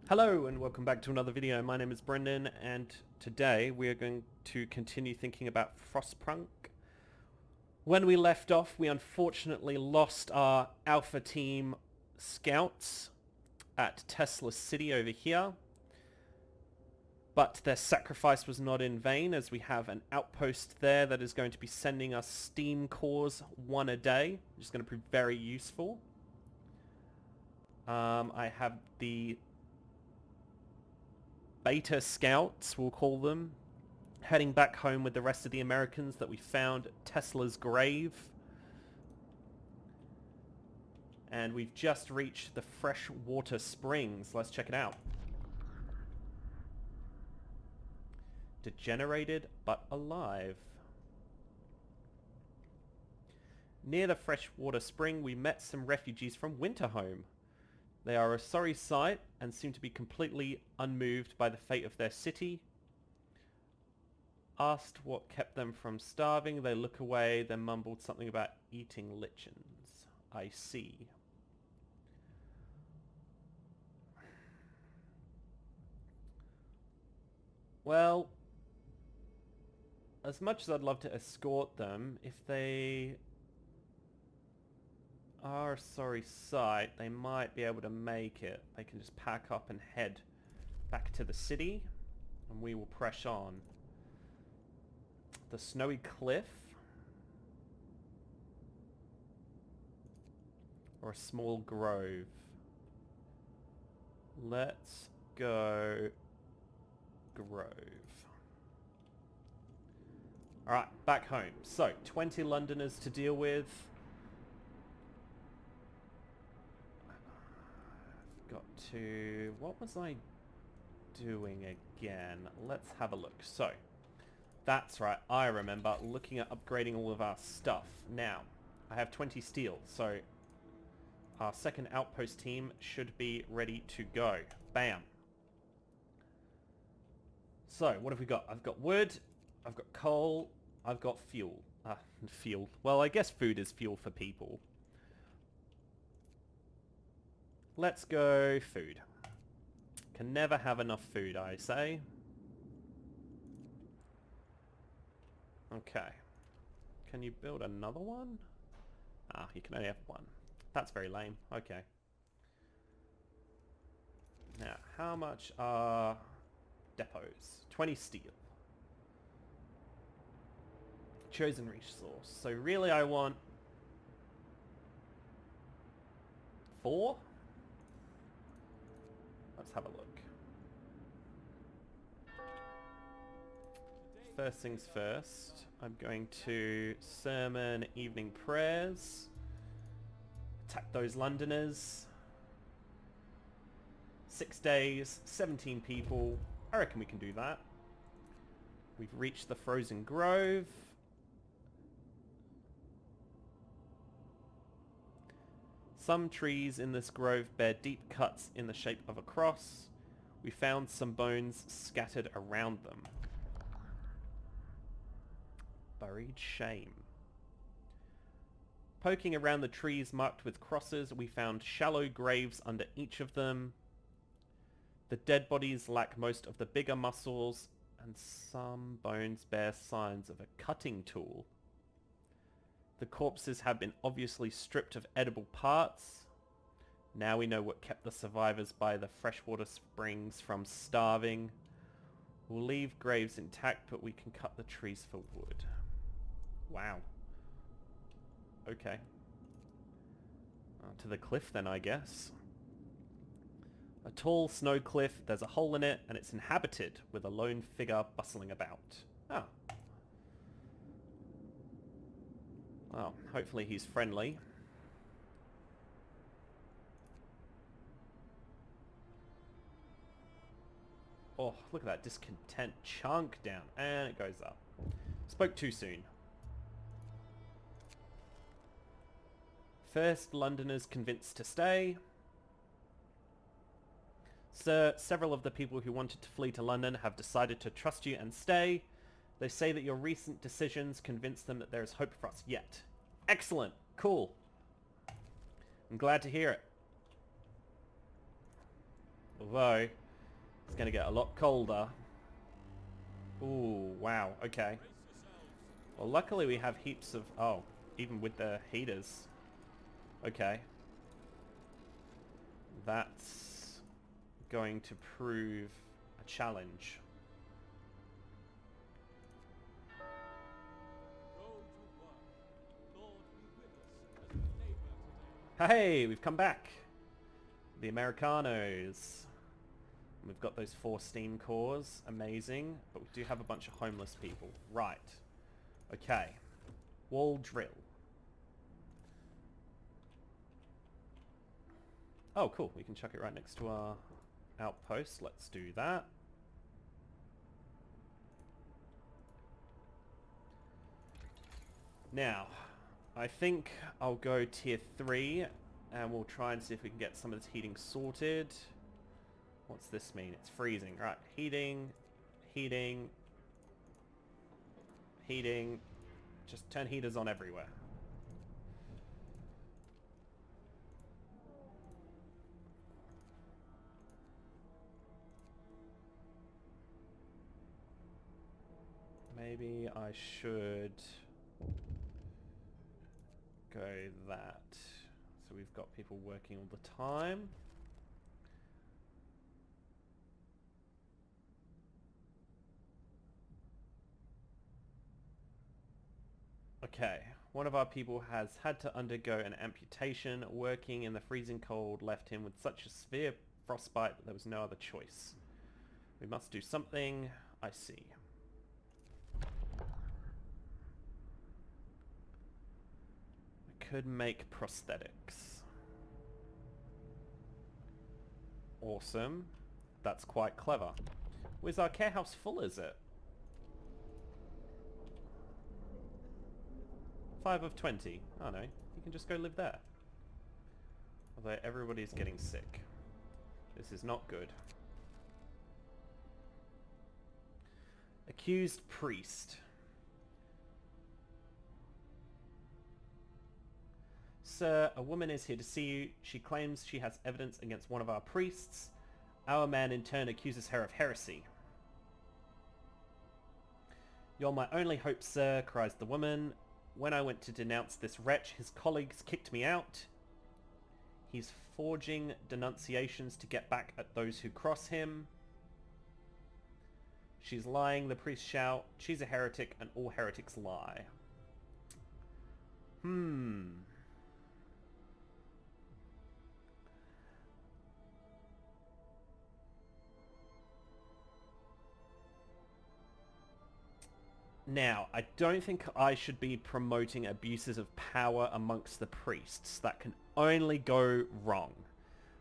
Hello and welcome back to another video. My name is Brendan and today we are going to continue thinking about Frostpunk. When we left off, we unfortunately lost our Alpha Team scouts at Tesla City over here. But their sacrifice was not in vain, as we have an outpost there that is going to be sending us steam cores one a day, which is going to prove very useful. I have the beta scouts, we'll call them, heading back home with the rest of the Americans that we found at Tesla's grave. And we've just reached the freshwater springs. Let's check it out. Degenerated but alive. Near the freshwater spring, we met some refugees from Winterhome. They are a sorry sight and seem to be completely unmoved by the fate of their city. Asked what kept them from starving, they look away, then mumbled something about eating lichens. I see. Well, as much as I'd love to escort them, if they are a sorry sight, they might be able to make it. They can just pack up and head back to the city, and we will press on. The snowy cliff, or a small grove. Let's go grove. Alright, back home. So, 20 Londoners to deal with. Got to... What was I doing again? Let's have a look. So, that's right, I remember looking at upgrading all of our stuff. Now, I have 20 steel, so our second outpost team should be ready to go. Bam. So, what have we got? I've got wood, I've got coal, I've got fuel. Fuel. Well, I guess food is fuel for people. Let's go food. Can never have enough food, I say. Okay. Can you build another one? Ah, you can only have one. That's very lame. Okay. Now, how much are depots? 20 steel. Chosen resource. So really I want 4? Let's have a look. First things first, I'm going to sermon evening prayers. Attack those Londoners. 6 days, 17 people. I reckon we can do that. We've reached the frozen grove. Some trees in this grove bear deep cuts in the shape of a cross. We found some bones scattered around them. Buried shame. Poking around the trees marked with crosses, we found shallow graves under each of them. The dead bodies lack most of the bigger muscles, and some bones bear signs of a cutting tool. The corpses have been obviously stripped of edible parts. Now we know what kept the survivors by the freshwater springs from starving. We'll leave graves intact, but we can cut the trees for wood. Wow. Okay. To the cliff then, I guess. A tall snow cliff, there's a hole in it, and it's inhabited with a lone figure bustling about. Ah. Well, hopefully he's friendly. Oh, look at that discontent chunk down. And it goes up. Spoke too soon. First Londoners convinced to stay. Sir, several of the people who wanted to flee to London have decided to trust you and stay. They say that your recent decisions convinced them that there is hope for us yet. Excellent. Cool. I'm glad to hear it. Although, it's going to get a lot colder. Ooh, wow, okay. Well, luckily we have heaps of... Oh, even with the heaters. Okay. That's going to prove a challenge. Hey, we've come back. The Americanos. We've got those 4 steam cores. Amazing. But we do have a bunch of homeless people. Right. Okay. Wall drill. Oh, cool. We can chuck it right next to our outpost. Let's do that. Now, I think I'll go tier 3 and we'll try and see if we can get some of this heating sorted. What's this mean? It's freezing. Right, heating, heating, heating. Just turn heaters on everywhere. Maybe I should go that. So we've got people working all the time. Okay, one of our people has had to undergo an amputation. Working in the freezing cold left him with such a severe frostbite that there was no other choice. We must do something. I see. I could make prosthetics. Awesome. That's quite clever. Where's our care house full, is it? 5 of 20. Oh no, you can just go live there. Although everybody's getting sick. This is not good. Accused priest. Sir, a woman is here to see you. She claims she has evidence against one of our priests. Our man in turn accuses her of heresy. You're my only hope, sir, cries the woman. When I went to denounce this wretch, his colleagues kicked me out. He's forging denunciations to get back at those who cross him. She's lying, the priests shout. She's a heretic, and all heretics lie. Now, I don't think I should be promoting abuses of power amongst the priests. That can only go wrong.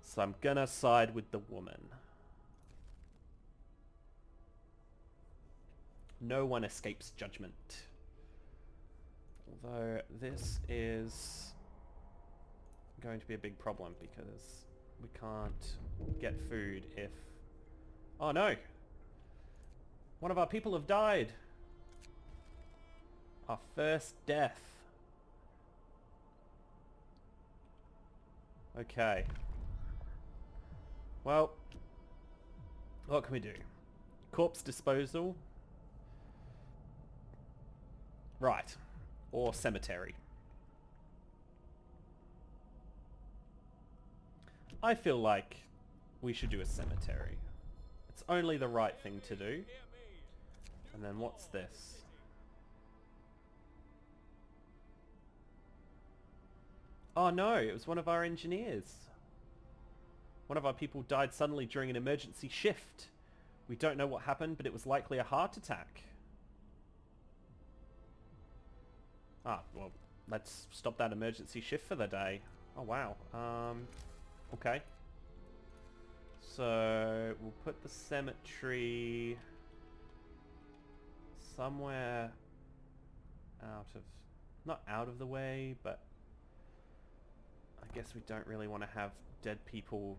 So I'm gonna side with the woman. No one escapes judgment. Although this is going to be a big problem because we can't get food if... Oh no! One of our people have died! Our first death. Okay. Well, what can we do? Corpse disposal. Right. Or cemetery. I feel like we should do a cemetery. It's only the right thing to do. And then what's this? Oh no, it was one of our engineers. One of our people died suddenly during an emergency shift. We don't know what happened, but it was likely a heart attack. Ah, well, let's stop that emergency shift for the day. Oh wow. Okay. So, we'll put the cemetery somewhere out of... not out of the way, but... I guess we don't really want to have dead people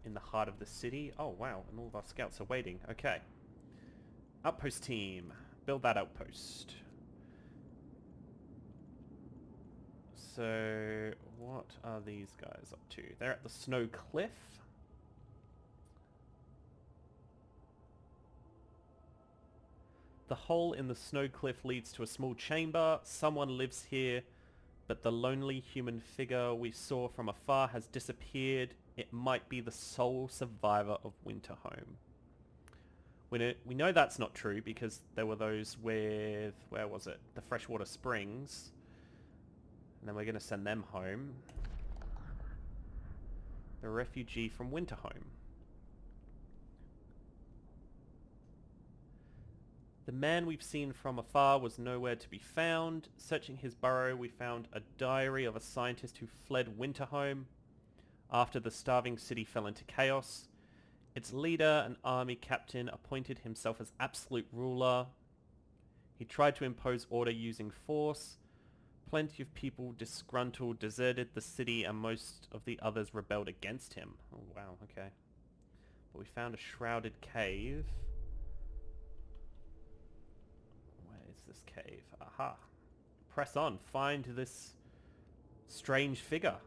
in the heart of the city. Oh, wow. And all of our scouts are waiting. Okay. Outpost team. Build that outpost. So, what are these guys up to? They're at the snow cliff. The hole in the snow cliff leads to a small chamber. Someone lives here, but the lonely human figure we saw from afar has disappeared. It might be the sole survivor of Winterhome. We know that's not true because there were those with, where was it? The freshwater springs. And then we're going to send them home. The refugee from Winterhome. The man we've seen from afar was nowhere to be found. Searching his burrow, we found a diary of a scientist who fled Winterhome after the starving city fell into chaos. Its leader, an army captain, appointed himself as absolute ruler. He tried to impose order using force. Plenty of people disgruntled deserted the city and most of the others rebelled against him. Oh wow, okay. But we found a shrouded cave. Where is this cave? Aha. Press on. Find this strange figure.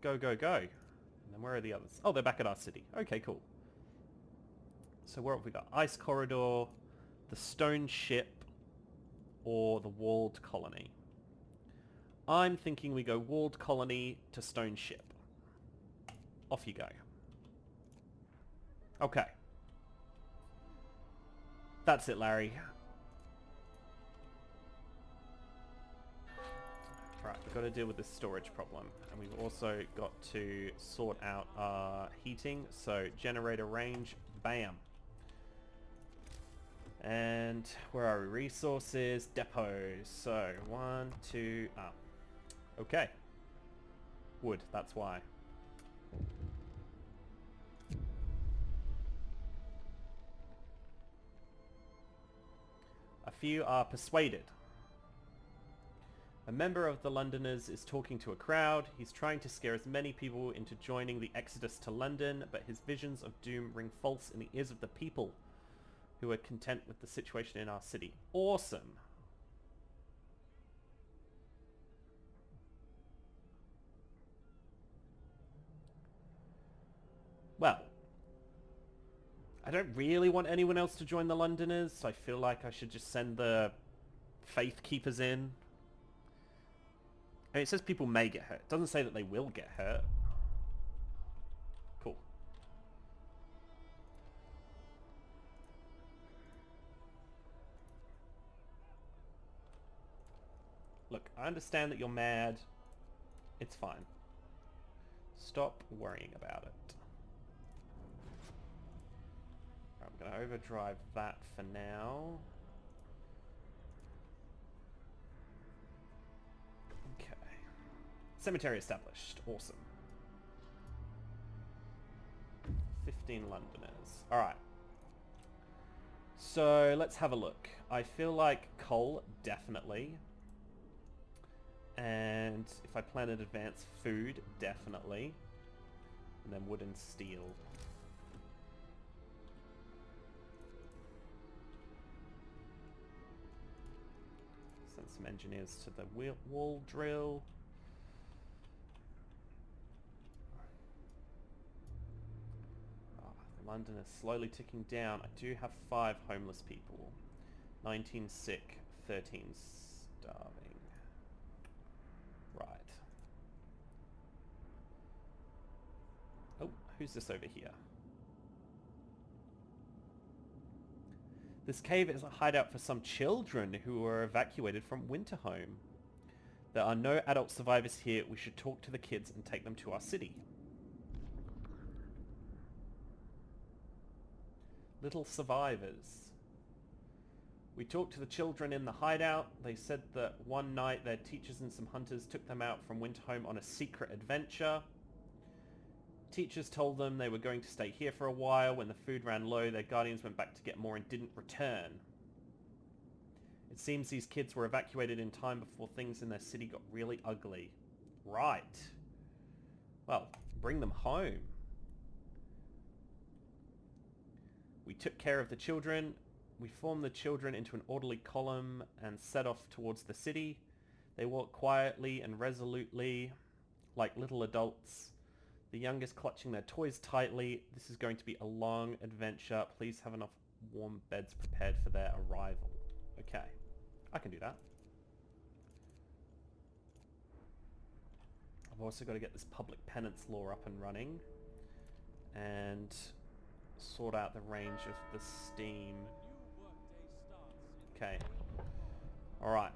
Go, go, go. And then where are the others? Oh, they're back at our city. Okay, cool. So where have we got? Ice Corridor, the Stone Ship, or the Walled Colony. I'm thinking we go Walled Colony to Stone Ship. Off you go. Okay. That's it, Larry. Right, we've got to deal with this storage problem. And we've also got to sort out our heating. So, generator range, bam. And where are we? Resources, depots. So, 1, 2, okay. Wood, that's why. A few are persuaded. A member of the Londoners is talking to a crowd. He's trying to scare as many people into joining the exodus to London, but his visions of doom ring false in the ears of the people who are content with the situation in our city. Awesome. Well, I don't really want anyone else to join the Londoners, so I feel like I should just send the Faith Keepers in. I mean, it says people may get hurt. It doesn't say that they will get hurt. Cool. Look, I understand that you're mad. It's fine. Stop worrying about it. I'm going to overdrive that for now. Cemetery established. Awesome. 15 Londoners. Alright. So, let's have a look. I feel like coal, definitely. And if I plan in advance, food, definitely. And then wood and steel. Send some engineers to the wall drill. London is slowly ticking down. I do have 5 homeless people. 19 sick, 13 starving. Right. Oh, who's this over here? This cave is a hideout for some children who were evacuated from Winterhome. There are no adult survivors here. We should talk to the kids and take them to our city. Little survivors. We talked to the children in the hideout. They said that one night their teachers and some hunters took them out from Winterhome on a secret adventure. Teachers told them they were going to stay here for a while. When the food ran low, their guardians went back to get more and didn't return. It seems these kids were evacuated in time before things in their city got really ugly. Right. Well, bring them home. We took care of the children. We formed the children into an orderly column and set off towards the city. They walked quietly and resolutely, like little adults. The youngest clutching their toys tightly. This is going to be a long adventure. Please have enough warm beds prepared for their arrival. Okay. I can do that. I've also got to get this public penance law up and running. And sort out the range of the steam. Okay. Alright.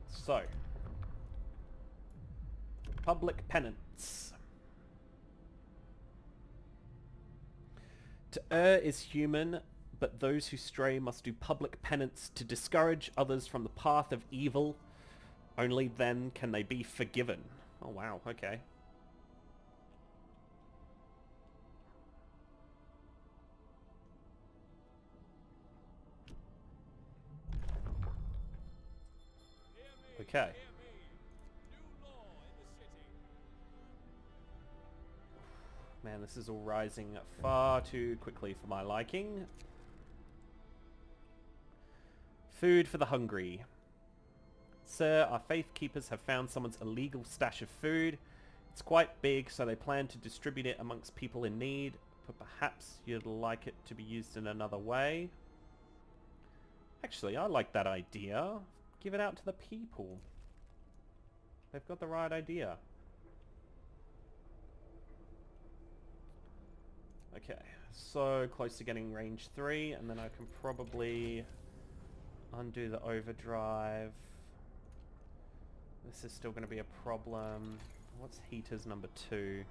So. Public penance. To err is human, but those who stray must do public penance to discourage others from the path of evil. Only then can they be forgiven. Oh wow, okay. Okay. Man, this is all rising far too quickly for my liking. Food for the hungry. Sir, our faith keepers have found someone's illegal stash of food. It's quite big, so they plan to distribute it amongst people in need. But perhaps you'd like it to be used in another way. Actually, I like that idea. Give it out to the people. They've got the right idea. Okay, so close to getting range 3, and then I can probably undo the overdrive. This is still going to be a problem. What's heaters number 2?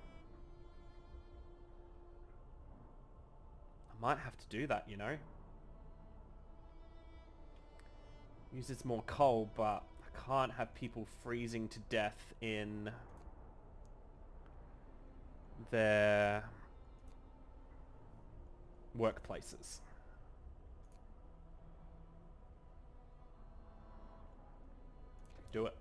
I might have to do that, you know. Uses more coal, but I can't have people freezing to death in their workplaces. Do it.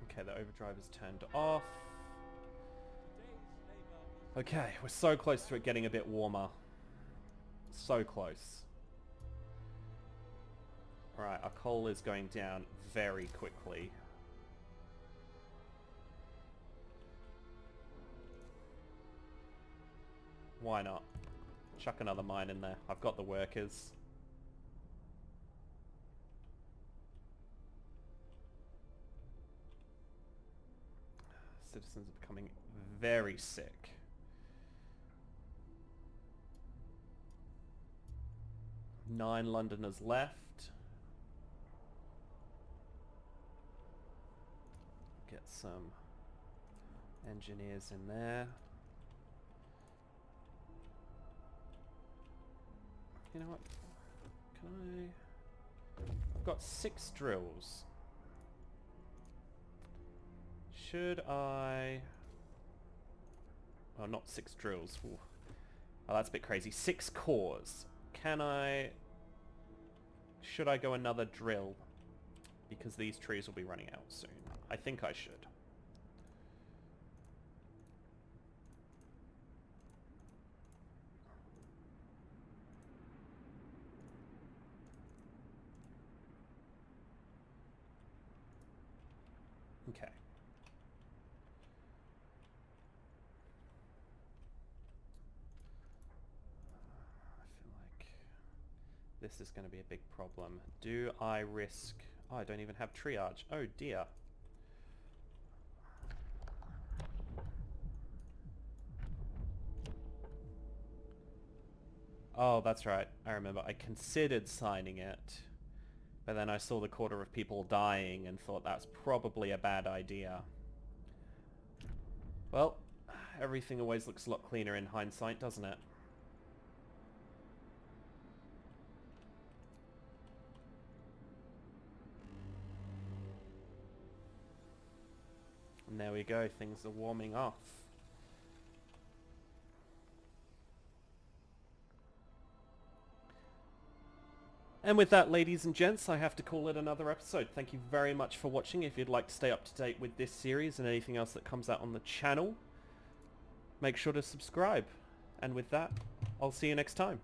Okay, the overdrive is turned off. Okay, we're so close to it getting a bit warmer. So close. Alright, our coal is going down very quickly. Why not? Chuck another mine in there. I've got the workers. Citizens are becoming very sick. Nine Londoners left. Get some engineers in there. You know what? Can I... I've got 6 drills. Should I... Oh, not 6 drills. Ooh. Oh, that's a bit crazy. 6 cores. Can I... Should I go another drill? Because these trees will be running out soon. I think I should. Okay. This is going to be a big problem. Do I risk... Oh, I don't even have triage. Oh dear. Oh, that's right. I remember. I considered signing it, but then I saw the quarter of people dying and thought that's probably a bad idea. Well, everything always looks a lot cleaner in hindsight, doesn't it? And there we go, things are warming off. And with that, ladies and gents, I have to call it another episode. Thank you very much for watching. If you'd like to stay up to date with this series and anything else that comes out on the channel, make sure to subscribe. And with that, I'll see you next time.